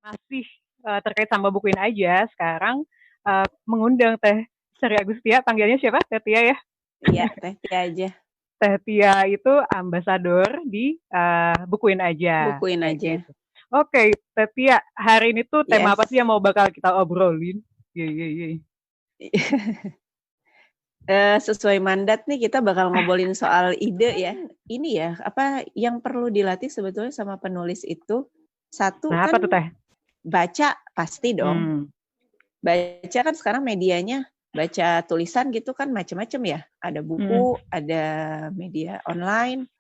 Masih terkait sama bukuin aja, sekarang mengundang Teh Sri Agustia, panggilnya siapa? Teh Tia ya? Iya, Teh Tia aja. Teh Tia itu ambasador di bukuin aja. Bukuin Kayak aja. gitu. Oke, Teh Tia, hari ini tuh tema Yes. apa sih yang mau bakal kita obrolin? Yeay. Sesuai mandat nih kita bakal ngobrolin soal ide ya. Ini ya, apa yang perlu dilatih sebetulnya sama penulis itu, satu Nah, kan apa tuh Teh? baca pasti dong. Baca kan sekarang medianya, baca tulisan gitu kan macam-macam ya. Ada buku, ada media online,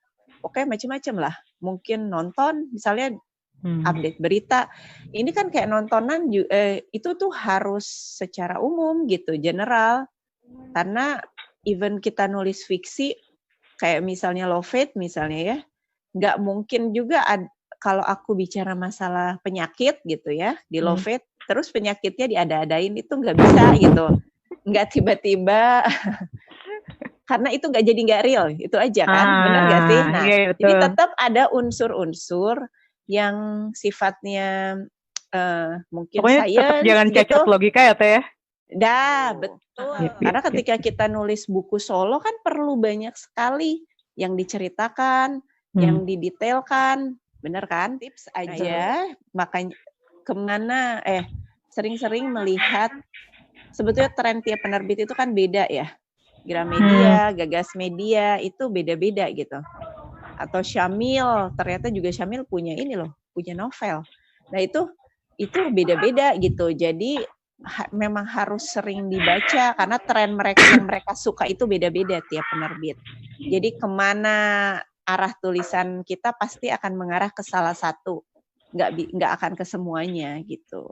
oke macam-macam lah. Mungkin nonton, misalnya update berita. Ini kan kayak nontonan itu tuh harus secara umum gitu, general. Karena even kita nulis fiksi, kayak misalnya Love Fate misalnya ya, nggak mungkin juga kalau aku bicara masalah penyakit gitu ya, di Love Fate, terus penyakitnya diada-adain, itu nggak bisa gitu. Nggak tiba-tiba, karena itu nggak real, itu aja kan, benar nggak sih? Nah, iya, jadi tetap ada unsur-unsur yang sifatnya mungkin pokoknya tetap science jangan gitu. cacat logika ya Teh ya? Betul. Karena ketika kita nulis buku solo kan perlu banyak sekali yang diceritakan, yang didetailkan, bener kan? Tips aja, makanya kemana, sering-sering melihat, sebetulnya tren tiap penerbit itu kan beda ya. Gramedia, Gagas Media, itu beda-beda gitu. Atau Syamil, ternyata juga Syamil punya ini loh, punya novel. Nah itu beda-beda gitu. Jadi memang harus sering dibaca karena tren yang mereka suka itu beda-beda tiap penerbit. Jadi kemana arah tulisan kita pasti akan mengarah ke salah satu, nggak akan ke semuanya gitu.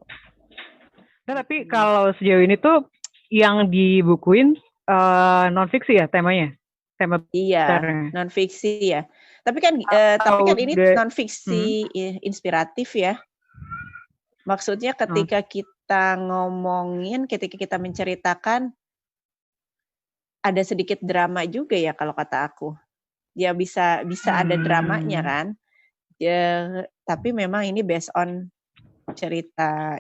Nah, tapi kalau sejauh ini tuh yang dibukuin non fiksi ya temanya? Tema iya, non fiksi ya. Tapi kan ini non fiksi inspiratif ya. Maksudnya ketika kita ngomongin, ketika kita menceritakan, ada sedikit drama juga ya kalau kata aku. Ya bisa ada dramanya kan. Ya, tapi memang ini based on cerita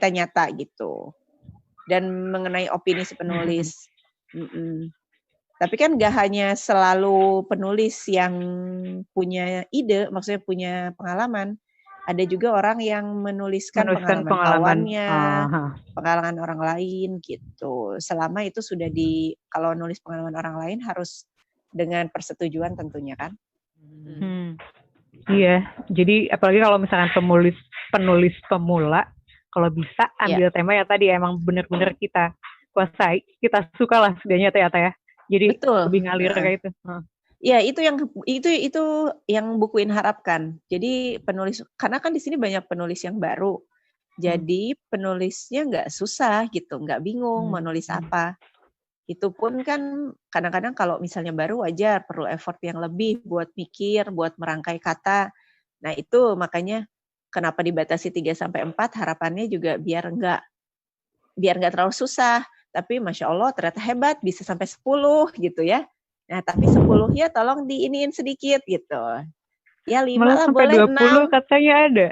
nyata gitu. Dan mengenai opini si penulis. Tapi kan gak hanya selalu penulis yang punya ide, maksudnya punya pengalaman. Ada juga orang yang menuliskan pengalaman kawannya, pengalaman orang lain gitu. Selama itu sudah kalau nulis pengalaman orang lain harus dengan persetujuan tentunya kan. Iya, jadi apalagi kalau misalkan penulis pemula, kalau bisa ambil tema yang tadi emang benar-benar kita kuasai, kita suka lah setidaknya ya. Jadi lebih ngalir kayak itu. Ya, itu yang bukuin harapkan. Jadi penulis, karena kan di sini banyak penulis yang baru. Jadi penulisnya nggak susah gitu, nggak bingung mau nulis apa. Itu pun kan kadang-kadang kalau misalnya baru wajar, perlu effort yang lebih buat mikir, buat merangkai kata. Nah itu makanya kenapa dibatasi 3-4, harapannya juga biar nggak terlalu susah. Tapi Masya Allah ternyata hebat, bisa sampai 10 gitu ya. Nah, tapi 10-nya tolong diiniin sedikit gitu. Ya 5 malah lah sampai boleh 20 6. Katanya ada.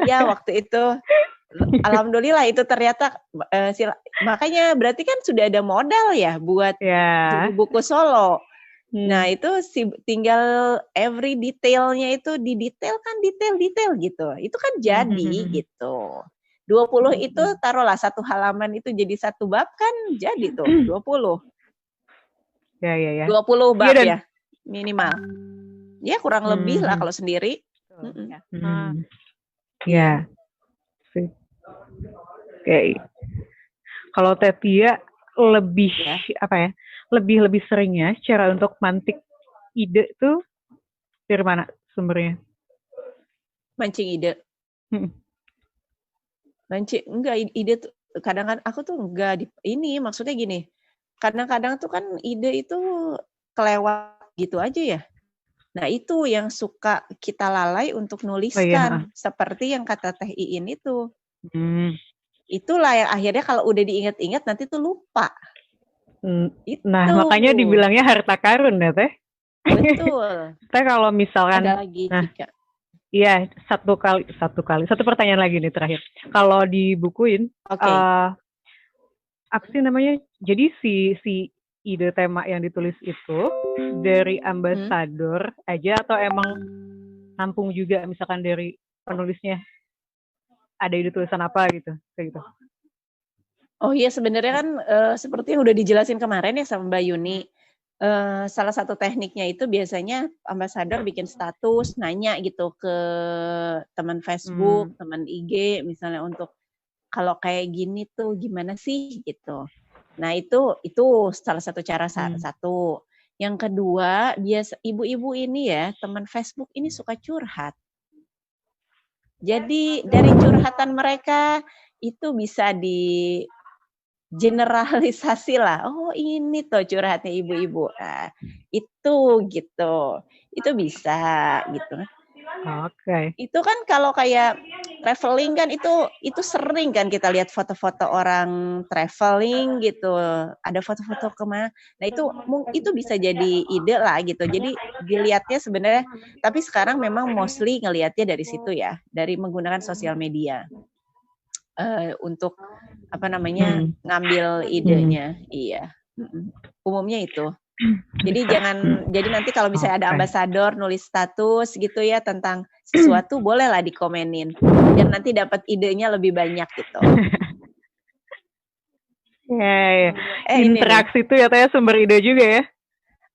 Ya waktu itu alhamdulillah itu ternyata makanya berarti kan sudah ada modal ya buat jadi buku solo. Nah, itu tinggal every detailnya itu didetailkan detail gitu. Itu kan jadi gitu. 20 itu taruhlah satu halaman itu jadi satu bab kan jadi tuh 20. Ya. 20 bab ya minimal. Ya kurang lebih lah kalau sendiri. Ya. Oke. Kalau Teh Tia lebih apa ya? Lebih seringnya cara untuk mantik ide tuh dari mana sumbernya? Mancing ide. Enggak ide tuh kadang-kadang aku tuh enggak ini maksudnya gini. Kadang-kadang tuh kan ide itu kelewat gitu aja ya. Nah, itu yang suka kita lalai untuk nuliskan. Seperti yang kata Teh Iin itu. Itulah yang akhirnya kalau udah diingat-ingat nanti tuh lupa. Nah, makanya dibilangnya harta karun ya, Teh. Betul. Teh kalau misalkan ada lagi Cika. Iya, satu pertanyaan lagi nih terakhir. Kalau dibukuin, apa sih namanya? Jadi si ide tema yang ditulis itu dari ambasador aja atau emang nampung juga misalkan dari penulisnya ada ide tulisan apa gitu, kayak gitu. Oh iya, sebenarnya kan seperti yang udah dijelasin kemarin ya sama Mbak Yuni. Salah satu tekniknya itu biasanya ambasador bikin status, nanya gitu ke teman Facebook, teman IG, misalnya untuk kalau kayak gini tuh gimana sih gitu. Nah itu salah satu cara satu. Yang kedua, biasa ibu-ibu ini ya, teman Facebook ini suka curhat. Jadi dari curhatan mereka itu bisa di generalisasi lah. Oh ini tuh curhatnya ibu-ibu. Nah, itu gitu. Itu bisa gitu. Oke. Itu kan kalau kayak traveling kan itu sering kan kita lihat foto-foto orang traveling gitu. Ada foto-foto kemana. Nah itu bisa jadi ide lah gitu. Jadi dilihatnya sebenarnya, tapi sekarang memang mostly ngelihatnya dari situ ya, dari menggunakan sosial media. Untuk apa namanya ngambil idenya, iya. Umumnya itu. Jadi nanti kalau misalnya ada ambasador nulis status gitu ya tentang sesuatu, bolehlah dikomenin. Dan nanti dapat idenya lebih banyak gitu. Ya. Interaksi itu ya Teh sumber ide juga ya.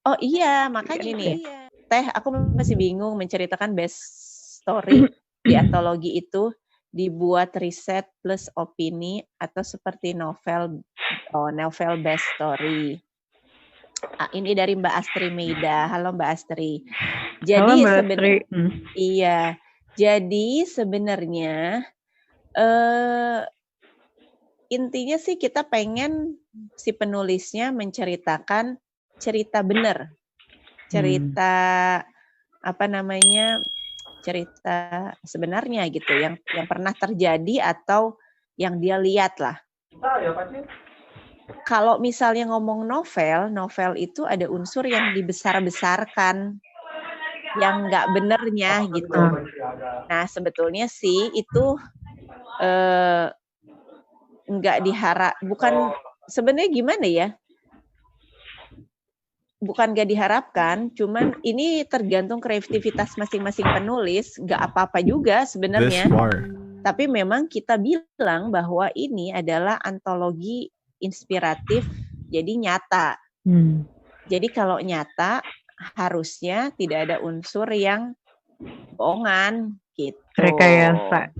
Oh iya, makanya nih. Teh, aku masih bingung menceritakan best story di antologi itu dibuat riset plus opini atau seperti novel best story. Ini dari Mbak Astri Meida. Halo Mbak Astri. Jadi iya. Jadi sebenarnya intinya sih kita pengen si penulisnya menceritakan cerita benar. Cerita apa namanya? Cerita sebenarnya gitu yang pernah terjadi atau yang dia lihat lah. Kalau misalnya ngomong novel itu ada unsur yang dibesar-besarkan, yang nggak benernya gitu. Nah sebetulnya sih itu nggak bukan sebenarnya gimana ya? Bukan gak diharapkan, cuman ini tergantung kreativitas masing-masing penulis, gak apa-apa juga sebenarnya. Tapi memang kita bilang bahwa ini adalah antologi inspiratif, jadi nyata. Jadi kalau nyata, harusnya tidak ada unsur yang bohongan gitu. Rekayasa,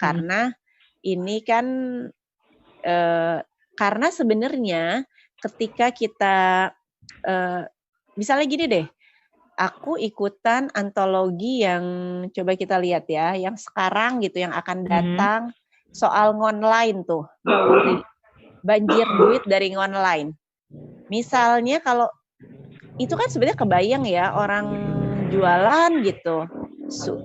karena ini kan, karena sebenarnya ketika kita, misalnya gini deh, aku ikutan antologi yang coba kita lihat ya, yang sekarang gitu, yang akan datang soal ngonline tuh, banjir duit dari ngonline. Misalnya kalau itu kan sebenarnya kebayang ya orang jualan gitu,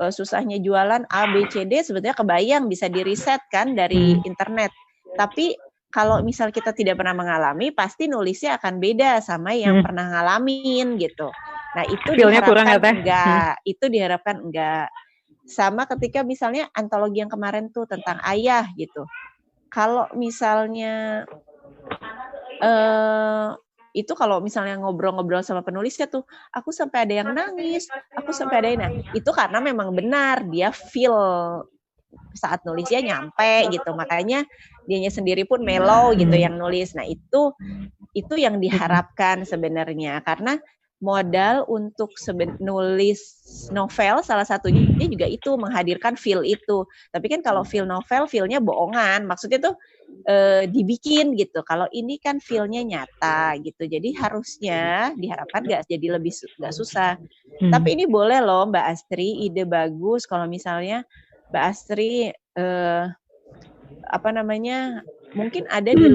susahnya jualan A, B, C, D sebetulnya kebayang bisa di-riset kan dari internet. Tapi kalau misal kita tidak pernah mengalami, pasti nulisnya akan beda sama yang pernah ngalamin gitu. Nah itu diharapkan enggak, itu diharapkan enggak. Sama ketika misalnya antologi yang kemarin tuh tentang ayah gitu. Kalau misalnya itu kalau misalnya ngobrol-ngobrol sama penulisnya tuh, aku sampai ada yang nangis, aku sampai ada yang itu karena memang benar dia feel saat nulisnya nyampe gitu, makanya dianya sendiri pun mellow gitu yang nulis. Nah itu yang diharapkan sebenarnya, karena modal untuk nulis novel salah satunya juga itu menghadirkan feel itu. Tapi kan kalau feel novel, feel-nya bohongan, maksudnya tuh dibikin gitu. Kalau ini kan feel-nya nyata gitu, jadi harusnya diharapkan nggak jadi lebih nggak susah. Tapi ini boleh loh Mbak Astri, ide bagus kalau misalnya Mbak Astri apa namanya, mungkin ada di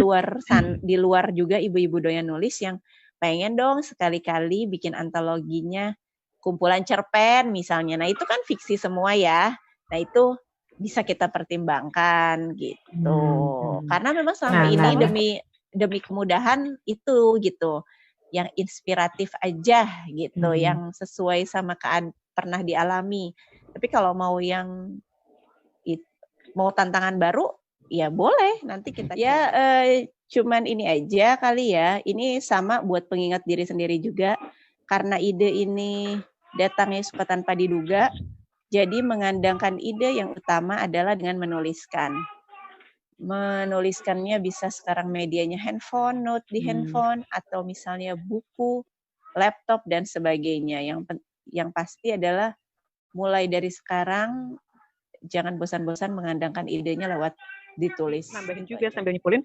luar juga ibu-ibu doyan nulis yang pengen dong sekali-kali bikin antologinya kumpulan cerpen misalnya. Nah itu kan fiksi semua ya. Nah itu bisa kita pertimbangkan gitu. Karena memang selama ini demi kemudahan itu gitu. yang inspiratif aja gitu, yang sesuai sama pernah dialami. Tapi kalau mau yang mau tantangan baru, ya boleh nanti kita cuman ini aja kali ya. Ini sama buat pengingat diri sendiri juga, karena ide ini datangnya suka tanpa diduga. Jadi mengandangkan ide yang utama adalah dengan menuliskan. Menuliskannya bisa sekarang medianya handphone, note di handphone, atau misalnya buku, laptop, dan sebagainya. Yang pasti adalah mulai dari sekarang, jangan bosan-bosan mengandangkan idenya lewat ditulis. Nambahin juga sambil nyimpulin,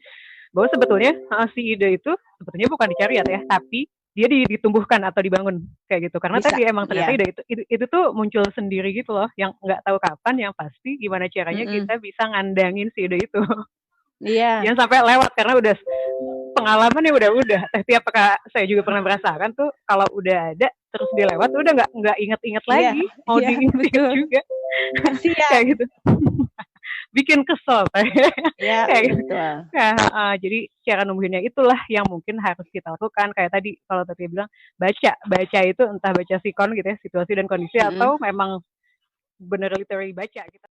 bahwa sebetulnya si ide itu sebetulnya bukan dicari ya, tapi dia ditumbuhkan atau dibangun kayak gitu, karena tadi emang ternyata ide itu tuh muncul sendiri gitu loh, yang nggak tahu kapan, yang pasti gimana caranya kita bisa ngandangin si ide itu. Jangan sampai lewat karena udah pengalamannya udah. Tapi apakah saya juga pernah merasakan tuh kalau udah ada terus dia lewat udah nggak inget lagi, mau diinget juga kayak gitu. Bikin kesel kayak gitu. Jadi cara numbuhinnya itulah yang mungkin harus kita lakukan. Kayak tadi kalau tadi bilang baca itu entah baca sikon gitu ya, situasi dan kondisi, atau memang bener literally baca gitu.